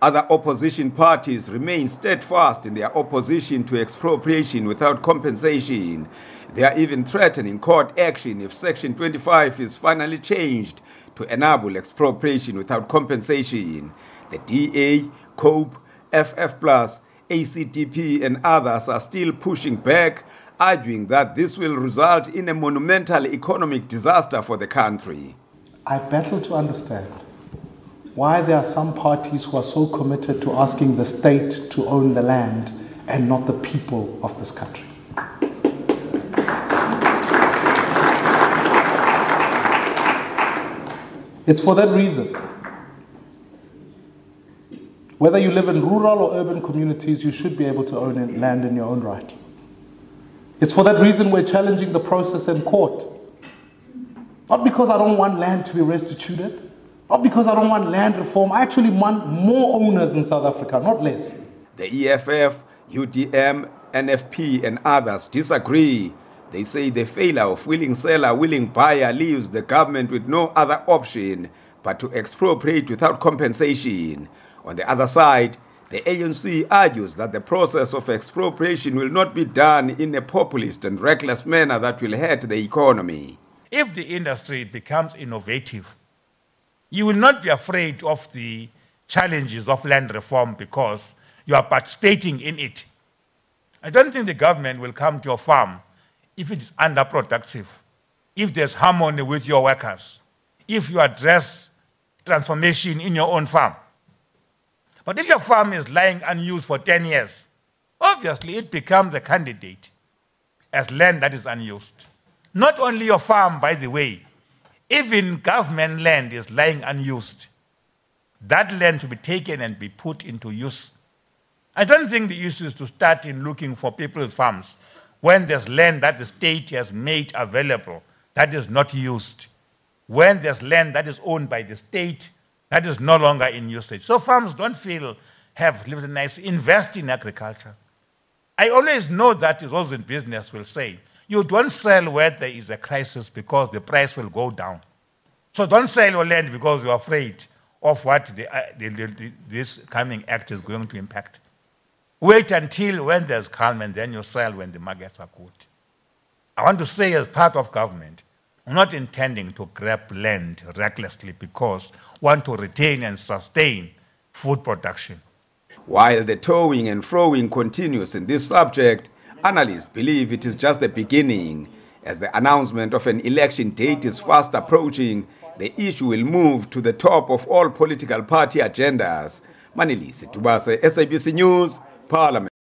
Other opposition parties remain steadfast in their opposition to expropriation without compensation. They are even threatening court action if Section 25 is finally changed to enable expropriation without compensation. The DA, COPE, FF+, ACDP and others are still pushing back, arguing that this will result in a monumental economic disaster for the country. I battle to understand why there are some parties who are so committed to asking the state to own the land and not the people of this country. It's for that reason. Whether you live in rural or urban communities, you should be able to own land in your own right. It's for that reason we're challenging the process in court. Not because I don't want land to be restituted, not because I don't want land reform. I actually want more owners in South Africa, not less. The EFF, UDM, NFP and others disagree. They say the failure of willing seller, willing buyer leaves the government with no other option but to expropriate without compensation. On the other side, the ANC argues that the process of expropriation will not be done in a populist and reckless manner that will hurt the economy. If the industry becomes innovative, you will not be afraid of the challenges of land reform because you are participating in it. I don't think the government will come to your farm if it's underproductive, if there's harmony with your workers, if you address transformation in your own farm. But if your farm is lying unused for 10 years, obviously it becomes a candidate as land that is unused. Not only your farm, by the way, even government land is lying unused. That land to be taken and be put into use. I don't think the issue is to start in looking for people's farms when there's land that the state has made available that is not used. When there's land that is owned by the state that is no longer in usage. So farms don't have lived nice, invest in agriculture. I always know that those in business will say, you don't sell where there is a crisis because the price will go down. So don't sell your land because you're afraid of what this coming act is going to impact. Wait until when there's calm and then you sell when the markets are good. I want to say as part of government, I'm not intending to grab land recklessly because we want to retain and sustain food production. While the toing and froing continues in this subject, analysts believe it is just the beginning. As the announcement of an election date is fast approaching, the issue will move to the top of all political party agendas. Manilisi Tubase, SABC News, Parliament.